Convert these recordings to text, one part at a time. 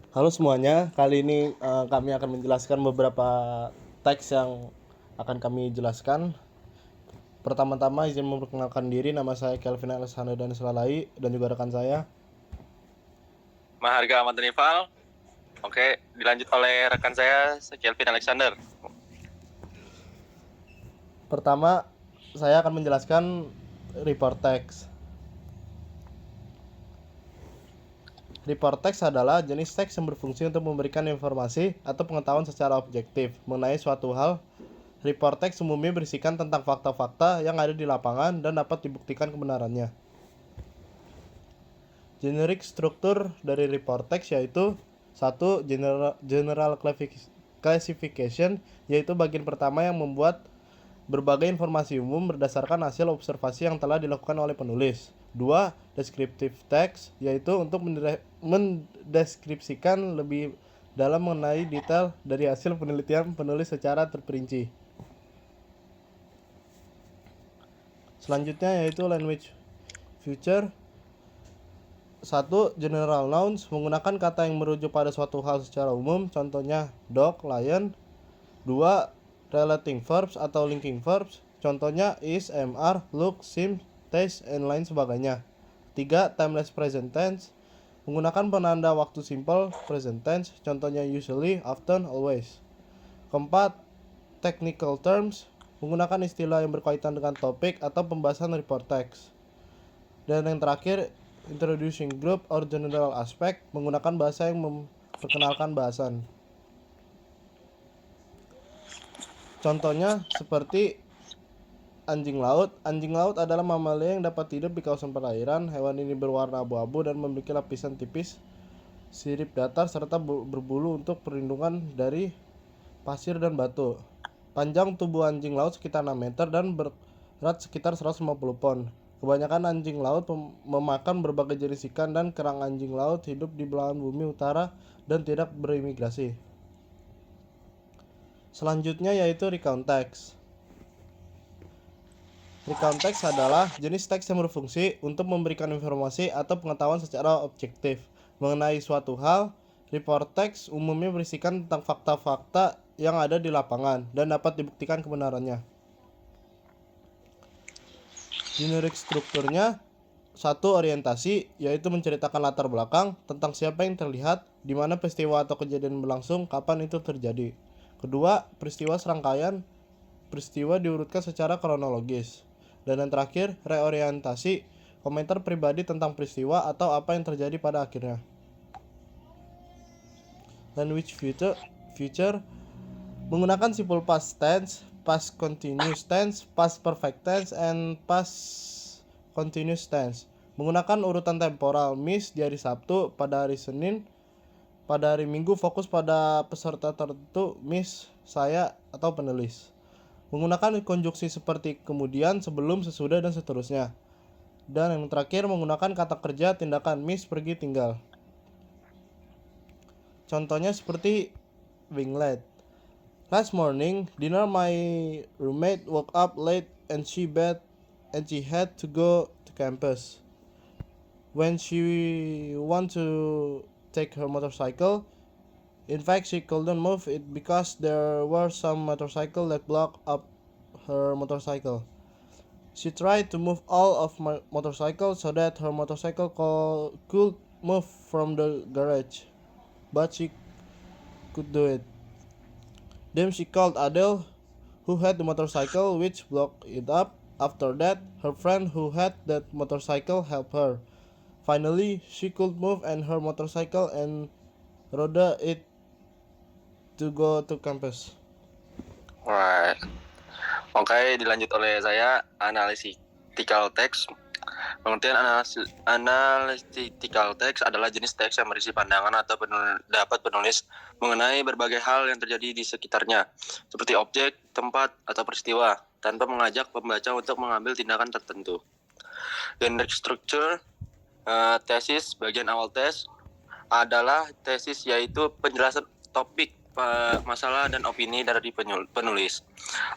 Halo semuanya, kali ini kami akan menjelaskan beberapa teks yang akan kami jelaskan. Pertama-tama izin memperkenalkan diri, nama saya Kelvin Alexander dan Selalai dan juga rekan saya. Maharga Ahmad Rival. Oke, dilanjut oleh rekan saya, Kelvin Alexander. Pertama, saya akan menjelaskan report text. Report text adalah jenis teks yang berfungsi untuk memberikan informasi atau pengetahuan secara objektif mengenai suatu hal. Report text umumnya berisikan tentang fakta-fakta yang ada di lapangan dan dapat dibuktikan kebenarannya. Generic struktur dari report text yaitu satu, general classification, yaitu bagian pertama yang membuat berbagai informasi umum berdasarkan hasil observasi yang telah dilakukan oleh penulis. Dua, descriptive text, yaitu untuk mendeskripsikan lebih dalam mengenai detail dari hasil penelitian penulis secara terperinci. Selanjutnya yaitu language feature. Satu, general nouns, menggunakan kata yang merujuk pada suatu hal secara umum, contohnya dog, lion. Dua, relating verbs atau linking verbs, contohnya is, am, are, look, seem, taste, and lain sebagainya. Tiga, timeless present tense, menggunakan penanda waktu simple present tense, contohnya usually, often, always. Keempat, technical terms, menggunakan istilah yang berkaitan dengan topik atau pembahasan report text. Dan yang terakhir, introducing group or general aspect, menggunakan bahasa yang memperkenalkan bahasan. Contohnya seperti anjing laut. Anjing laut adalah mamalia yang dapat hidup di kawasan perairan. Hewan ini berwarna abu-abu dan memiliki lapisan tipis sirip datar serta berbulu untuk perlindungan dari pasir dan batu. Panjang tubuh anjing laut sekitar 6 meter dan berat sekitar 150 pon. Kebanyakan anjing laut memakan berbagai jenis ikan dan kerang anjing laut hidup di belahan bumi utara dan tidak berimigrasi. Selanjutnya yaitu recount text. Recount text adalah jenis teks yang berfungsi untuk memberikan informasi atau pengetahuan secara objektif mengenai suatu hal. Report text umumnya berisikan tentang fakta-fakta yang ada di lapangan dan dapat dibuktikan kebenarannya. Generic strukturnya, satu, orientasi, yaitu menceritakan latar belakang tentang siapa yang terlihat, di mana peristiwa atau kejadian berlangsung, kapan itu terjadi. Kedua, peristiwa serangkaian peristiwa diurutkan secara kronologis. Dan yang terakhir, reorientasi, komentar pribadi tentang peristiwa atau apa yang terjadi pada akhirnya. Language feature menggunakan simple past tense, past continuous tense, past perfect tense, and past continuous tense. Menggunakan urutan temporal, Miss di hari Sabtu, pada hari Senin, pada hari Minggu fokus pada peserta tertentu, Miss, saya, atau penulis. Menggunakan konjuksi seperti kemudian, sebelum, sesudah, dan seterusnya. Dan yang terakhir menggunakan kata kerja tindakan, Miss, pergi, tinggal. Contohnya seperti being late. Last morning, dinner my roommate woke up late and she had to go to campus. When she want to take her motorcycle, in fact she couldn't move it because there were some motorcycles that blocked up her motorcycle. She tried to move all of my motorcycle so that her motorcycle could move from the garage, but she could do it. Then she called Adele, who had the motorcycle, which blocked it up. After that, her friend who had that motorcycle helped her. Finally, she could move and her motorcycle and rode it to go to campus. Alright. Oke, dilanjut oleh saya, analytical text. Pengertian analytical text adalah jenis teks yang berisi pandangan atau pendapat penulis mengenai berbagai hal yang terjadi di sekitarnya, seperti objek, tempat, atau peristiwa, tanpa mengajak pembaca untuk mengambil tindakan tertentu. Generic structure, tesis, bagian awal tes, adalah tesis yaitu penjelasan topik, masalah, dan opini dari penulis.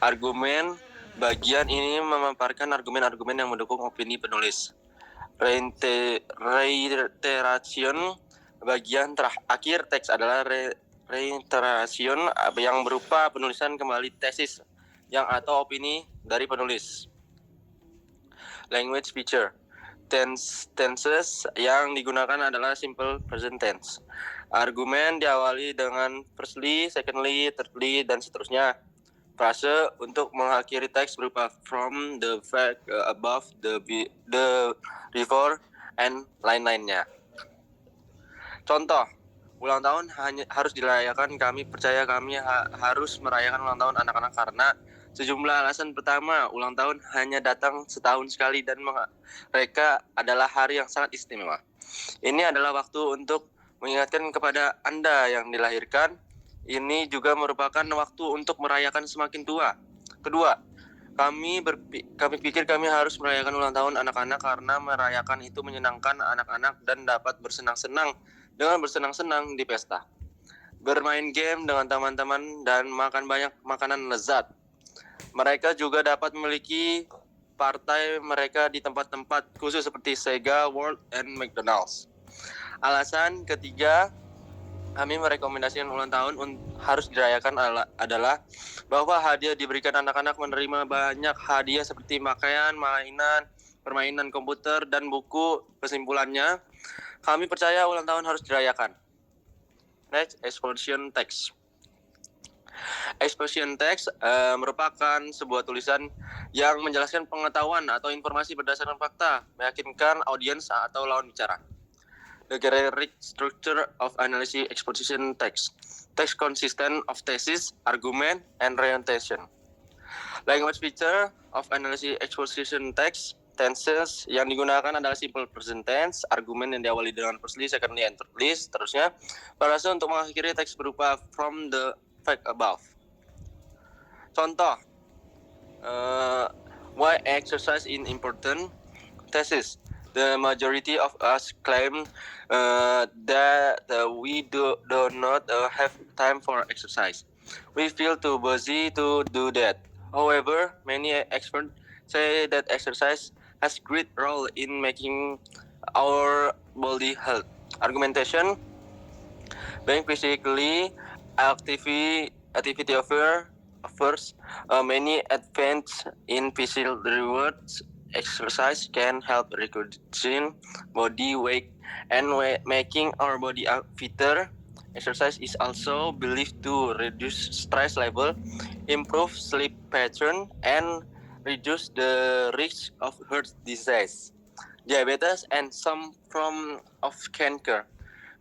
Argumen, bagian ini memaparkan argumen-argumen yang mendukung opini penulis. Reiteration, Bagian terakhir teks adalah reiteration yang berupa penulisan kembali tesis yang atau opini dari penulis. Language feature. Tenses yang digunakan adalah simple present tense. Argumen diawali dengan firstly, secondly, thirdly, dan seterusnya. Frase untuk mengakhiri teks berupa from, the fact, above, the before, and lain-lainnya. Contoh, ulang tahun harus dirayakan. Kami percaya kami harus merayakan ulang tahun anak-anak karena sejumlah alasan. Pertama, ulang tahun hanya datang setahun sekali dan mereka adalah hari yang sangat istimewa. Ini adalah waktu untuk mengingatkan kepada Anda yang dilahirkan. Ini juga merupakan waktu untuk merayakan semakin tua. Kedua, kami pikir kami harus merayakan ulang tahun anak-anak karena merayakan itu menyenangkan anak-anak dan dapat bersenang-senang di pesta. Bermain game dengan teman-teman dan makan banyak makanan lezat. Mereka juga dapat memiliki partai mereka di tempat-tempat khusus seperti Sega World and McDonald's. Alasan ketiga, kami merekomendasikan ulang tahun harus dirayakan adalah bahwa hadiah diberikan anak-anak menerima banyak hadiah seperti pakaian, permainan komputer, dan buku. Kesimpulannya, kami percaya ulang tahun harus dirayakan. Next, exposition text. Exposition text merupakan sebuah tulisan yang menjelaskan pengetahuan atau informasi berdasarkan fakta, meyakinkan audiens atau lawan bicara. The generic structure of analysis exposition text. Text consistent of thesis, argument, and representation. Language feature of analysis exposition text. Tenses yang digunakan adalah simple present tense, argumen yang diawali dengan firstly, secondly, and thirdly, seterusnya. Frase untuk mengakhiri teks berupa from the fact above. Contoh, why exercise is important? Thesis. The majority of us claim that we do not have time for exercise. We feel too busy to do that. However, many experts say that exercise has great role in making our body health. Argumentation. Being physically activity offers many advantages in physical rewards. Exercise can help reducing body weight and making our body fitter. Exercise is also believed to reduce stress level, improve sleep pattern, and reduce the risk of heart disease, diabetes, and some form of cancer.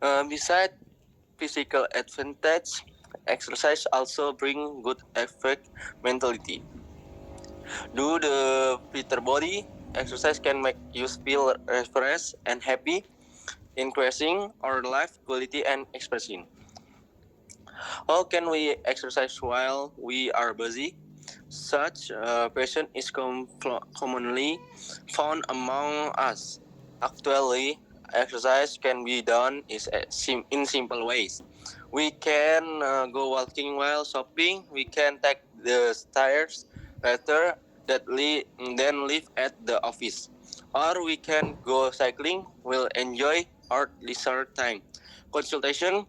Besides physical advantage, exercise also bring good effect mentally. Due to the fitter body, exercise can make you feel refreshed and happy, increasing our life quality and expression. How can we exercise while we are busy? Such question is commonly found among us. Actually, exercise can be done in simple ways. We can go walking while shopping. We can take the stairs rather than live at the office. Or we can go cycling. We'll enjoy our leisure time. Consultation.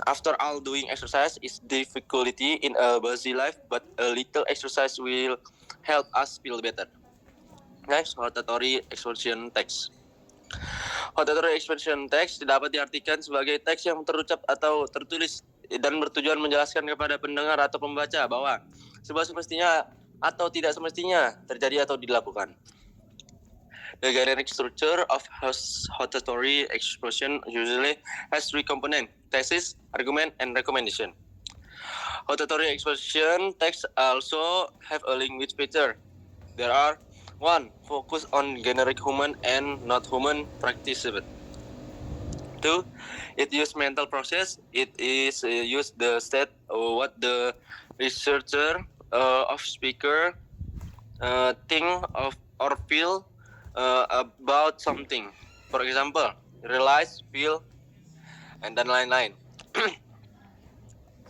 After all, doing exercise is difficulty in a busy life, but a little exercise will help us feel better. Next, hortatory exposition text. Hortatory exposition text dapat diartikan sebagai teks yang terucap atau tertulis dan bertujuan menjelaskan kepada pendengar atau pembaca bahwa sebuah semestinya atau tidak semestinya terjadi atau dilakukan. The generic structure of hortatory exposition usually has three components: thesis, argument, and recommendation. Hortatory exposition text also have a language feature. There are 1. Focus on generic human and not human participants. 2. It use mental process. It is use the state what the researcher of speaker think of or feel about something. For example, realize, feel, and dan lain-lain.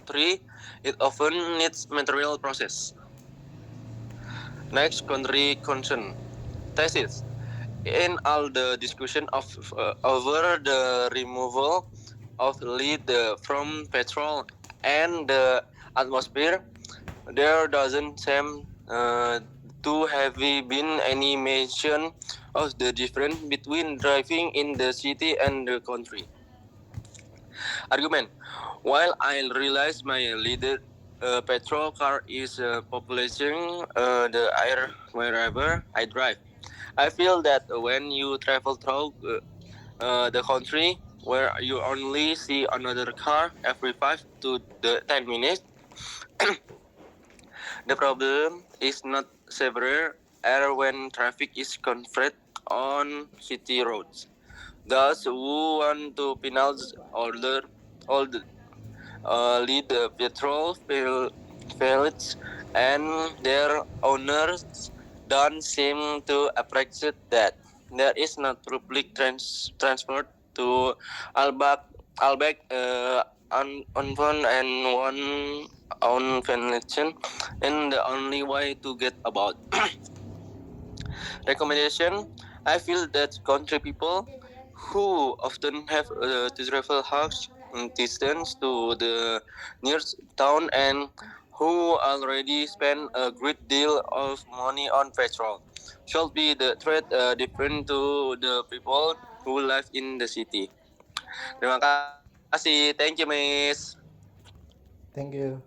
3. It often needs material process. Next, country concern. Thesis. in all the discussion of over the removal of lead from petrol and the atmosphere, there doesn't seem to have been any mention of the difference between driving in the city and the country. Argument. While I realize my leader petrol car is populating the air wherever I drive, I feel that when you travel through the country where you only see another car every 5 to 10 minutes, the problem is not severe air when traffic is converted on city roads. Those who want to penalize all the lead petrol fields and their owners don't seem to appreciate that there is not public transport to Albak, Albek on phone and one on ventilation, and the only way to get about. Recommendation: I feel that country people who often have to travel huge distance to the nearest town and who already spend a great deal of money on petrol should be the threat different to the people who live in the city. Terima kasih, thank you, Miss. Thank you.